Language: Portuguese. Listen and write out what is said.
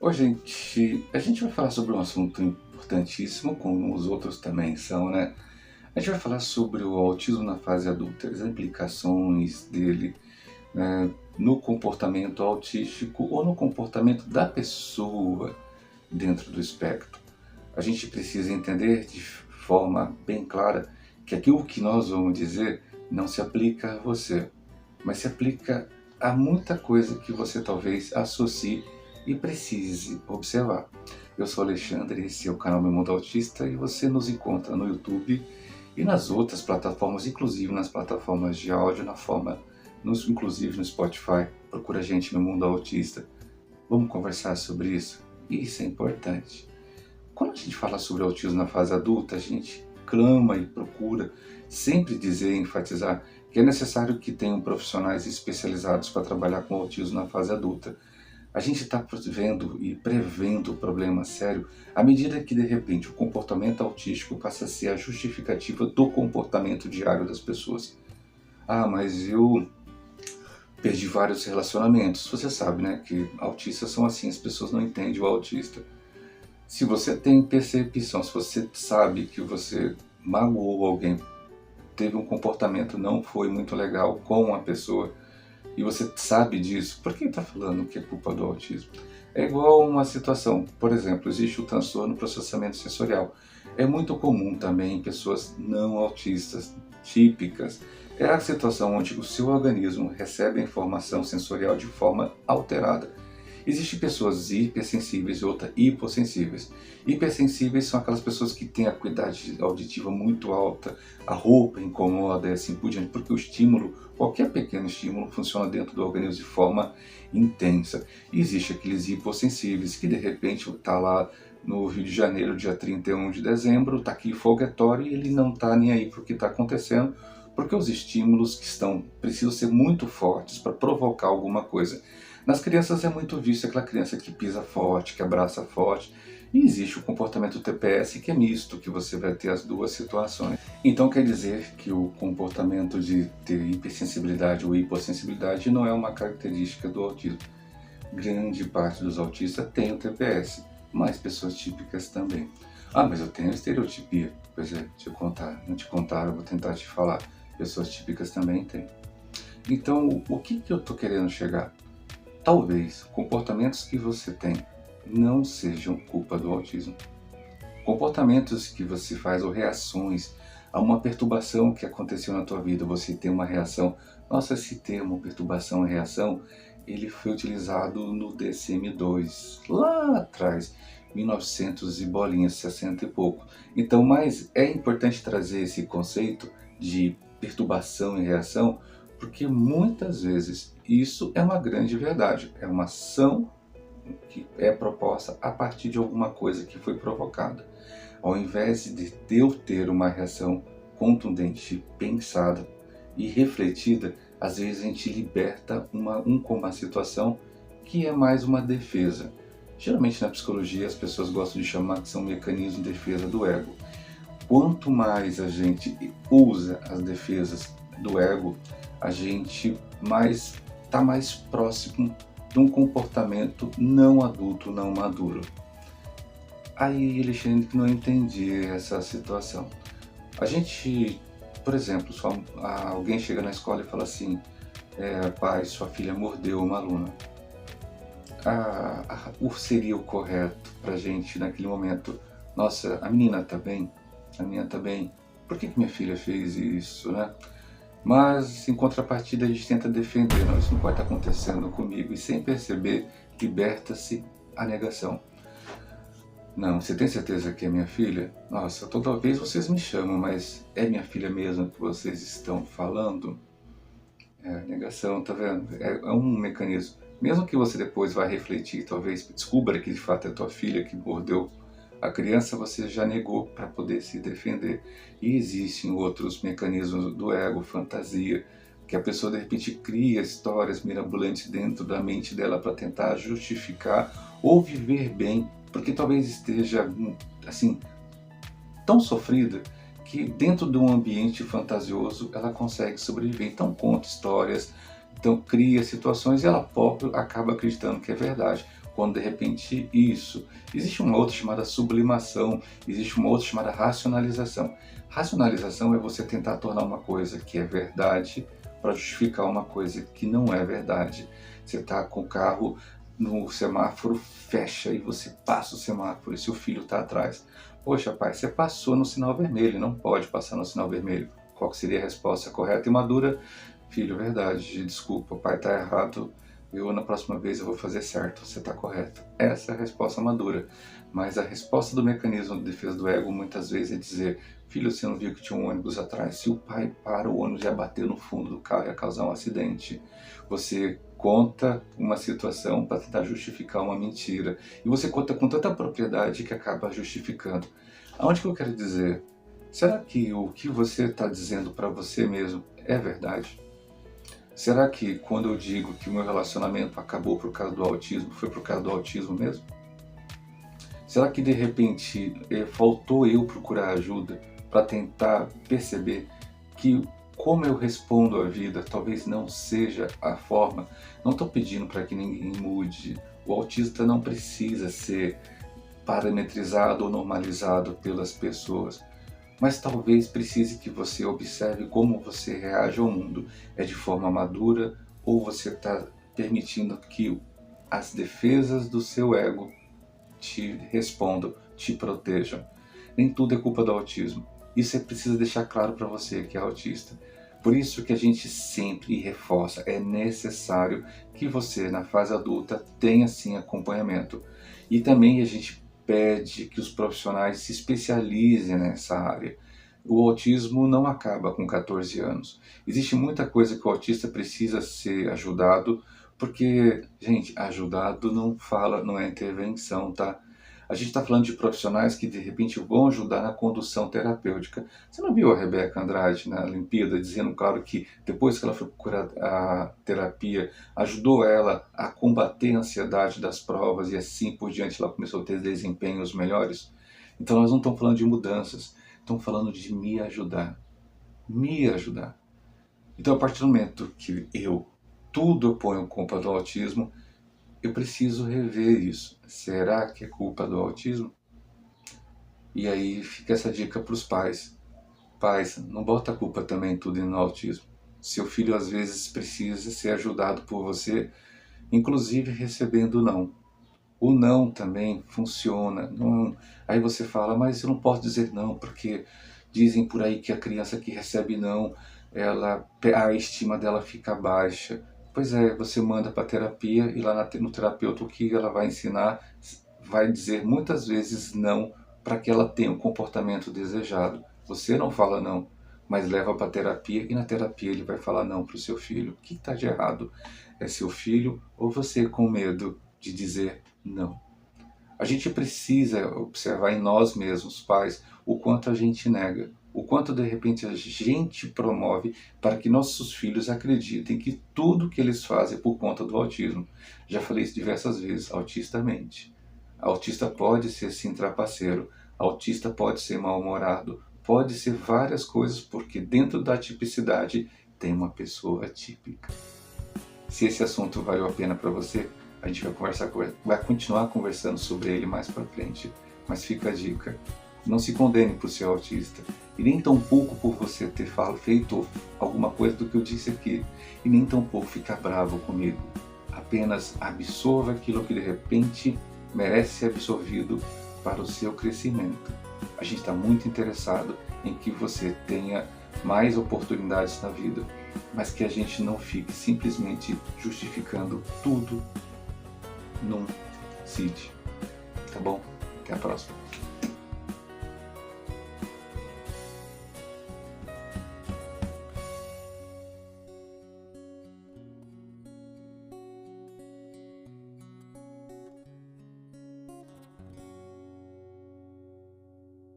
Hoje a gente vai falar sobre um assunto importantíssimo, como os outros também são, né? A gente vai falar sobre o autismo na fase adulta, as implicações dele, né, no comportamento autístico ou no comportamento da pessoa dentro do espectro. A gente precisa entender de forma bem clara que aquilo que nós vamos dizer não se aplica a você, mas se aplica a muita coisa que você talvez associe e precise observar. Eu sou Alexandre, esse é o canal Meu Mundo Autista e você nos encontra no YouTube e nas outras plataformas, inclusive nas plataformas de áudio, inclusive no Spotify. Procura a gente Meu Mundo Autista. Vamos conversar sobre isso? Isso é importante. Quando a gente fala sobre autismo na fase adulta, a gente clama e procura sempre dizer e enfatizar que é necessário que tenham profissionais especializados para trabalhar com autismo na fase adulta. A gente está vendo e prevendo o problema sério à medida que, de repente, o comportamento autístico passa a ser a justificativa do comportamento diário das pessoas. Ah, mas eu perdi vários relacionamentos. Você sabe, né, que autistas são assim, as pessoas não entendem o autista. Se você tem percepção, se você sabe que você magoou alguém, teve um comportamento não foi muito legal com a pessoa, e você sabe disso, por que está falando que é culpa do autismo? É igual uma situação, por exemplo, existe o transtorno do processamento sensorial. É muito comum também em pessoas não autistas, típicas. É a situação onde o seu organismo recebe a informação sensorial de forma alterada. Existem pessoas hipersensíveis e outras hipossensíveis. Hipersensíveis são aquelas pessoas que têm a acuidade auditiva muito alta, a roupa incomoda e assim por diante, porque o estímulo, qualquer pequeno estímulo, funciona dentro do organismo de forma intensa. E existe aqueles hipossensíveis que de repente está lá no Rio de Janeiro, dia 31 de dezembro, está aqui folgatório e ele não está nem aí para o que está acontecendo, porque os estímulos precisam ser muito fortes para provocar alguma coisa. Nas crianças é muito visto aquela criança que pisa forte, que abraça forte. E existe o comportamento TPS que é misto, que você vai ter as duas situações. Então quer dizer que o comportamento de ter hipersensibilidade ou hipossensibilidade não é uma característica do autismo. Grande parte dos autistas tem o TPS, mas pessoas típicas também. Ah, mas eu tenho estereotipia. Pois é, deixa eu contar. Não te contaram, eu vou tentar te falar. Pessoas típicas também têm. Então, o que eu estou querendo chegar? Talvez comportamentos que você tem não sejam culpa do autismo. Comportamentos que você faz ou reações a uma perturbação que aconteceu na tua vida, você tem uma reação. Nossa, esse termo perturbação e reação, ele foi utilizado no DSM-2, lá atrás, 1900 e bolinhas, 60 e pouco. Então, mas é importante trazer esse conceito de perturbação e reação, porque muitas vezes isso é uma grande verdade, é uma ação que é proposta a partir de alguma coisa que foi provocada. Ao invés de eu ter uma reação contundente, pensada e refletida, às vezes a gente liberta uma situação que é mais uma defesa. Geralmente na psicologia as pessoas gostam de chamar que são mecanismos de defesa do ego. Quanto mais a gente usa as defesas do ego, a gente está mais próximo de um comportamento não adulto, não maduro. Aí, Alexandre, que não entendi essa situação. A gente, por exemplo, alguém chega na escola e fala assim, pai, sua filha mordeu uma aluna. O seria o correto para a gente naquele momento, nossa, a menina está bem, por que minha filha fez isso, né? Mas, em contrapartida, a gente tenta defender, não, isso não pode estar acontecendo comigo, e sem perceber, liberta-se a negação. Não, você tem certeza que é minha filha? Nossa, toda vez vocês me chamam, mas é minha filha mesmo que vocês estão falando? Negação, tá vendo? É um mecanismo. Mesmo que você depois vá refletir, talvez descubra que de fato é tua filha que mordeu a criança, você já negou para poder se defender. E existem outros mecanismos do ego, fantasia, que a pessoa de repente cria histórias mirabolantes dentro da mente dela para tentar justificar ou viver bem, porque talvez esteja assim tão sofrida que dentro de um ambiente fantasioso ela consegue sobreviver. Então conta histórias, então cria situações e ela própria acaba acreditando que é verdade. Quando de repente isso. Existe uma outra chamada sublimação, existe uma outra chamada racionalização. Racionalização é você tentar tornar uma coisa que é verdade para justificar uma coisa que não é verdade. Você está com o carro no semáforo, fecha e você passa o semáforo e seu filho está atrás. Poxa, pai, você passou no sinal vermelho, não pode passar no sinal vermelho. Qual que seria a resposta correta e madura? Filho, verdade, desculpa, o pai está errado, na próxima vez eu vou fazer certo, você está correto. Essa é a resposta madura. Mas a resposta do mecanismo de defesa do ego muitas vezes é dizer: filho, você não viu que tinha um ônibus atrás? Se o pai para, o ônibus ia bater no fundo do carro e ia causar um acidente. Você conta uma situação para tentar justificar uma mentira. E você conta com tanta propriedade que acaba justificando. Aonde que eu quero dizer? Será que o que você está dizendo para você mesmo é verdade? Será que quando eu digo que o meu relacionamento acabou por causa do autismo, foi por causa do autismo mesmo? Será que de repente faltou eu procurar ajuda para tentar perceber que como eu respondo à vida talvez não seja a forma? Não estou pedindo para que ninguém mude. O autista não precisa ser parametrizado ou normalizado pelas pessoas. Mas talvez precise que você observe como você reage ao mundo. É de forma madura ou você está permitindo que as defesas do seu ego te respondam, te protejam? Nem tudo é culpa do autismo. Isso é preciso deixar claro para você que é autista. Por isso que a gente sempre reforça, é necessário que você na fase adulta tenha sim acompanhamento. E também a gente pede que os profissionais se especializem nessa área. O autismo não acaba com 14 anos. Existe muita coisa que o autista precisa ser ajudado, porque, gente, ajudado não é intervenção, tá? A gente está falando de profissionais que de repente vão ajudar na condução terapêutica. Você não viu a Rebeca Andrade na Olimpíada dizendo, claro, que depois que ela foi procurar a terapia, ajudou ela a combater a ansiedade das provas e assim por diante ela começou a ter desempenhos melhores? Então nós não estamos falando de mudanças, estamos falando de me ajudar. Me ajudar. Então a partir do momento que tudo eu ponho culpa do autismo, eu preciso rever isso. Será que é culpa do autismo? E aí fica essa dica para os pais. Pais, não bota a culpa também tudo no autismo. Seu filho às vezes precisa ser ajudado por você, inclusive recebendo não. O não também funciona. Não, aí você fala, mas eu não posso dizer não, porque dizem por aí que a criança que recebe não, a estima dela fica baixa. Pois é, você manda para terapia e lá no terapeuta o que ela vai ensinar vai dizer muitas vezes não para que ela tenha o comportamento desejado. Você não fala não, mas leva para terapia e na terapia ele vai falar não para o seu filho. O que está de errado? É seu filho ou você com medo de dizer não? A gente precisa observar em nós mesmos, pais, o quanto a gente nega, o quanto de repente a gente promove para que nossos filhos acreditem que tudo que eles fazem é por conta do autismo. Já falei isso diversas vezes, autista mente. Autista pode ser sim trapaceiro, autista pode ser mal-humorado, pode ser várias coisas, porque dentro da tipicidade tem uma pessoa típica. Se esse assunto valeu a pena para você, a gente vai continuar conversando sobre ele mais para frente. Mas fica a dica, não se condene por ser autista, e nem tão pouco por você ter feito alguma coisa do que eu disse aqui, e nem tão pouco ficar bravo comigo. Apenas absorva aquilo que de repente merece ser absorvido para o seu crescimento. A gente está muito interessado em que você tenha mais oportunidades na vida, mas que a gente não fique simplesmente justificando tudo num CID. Tá bom? Até a próxima.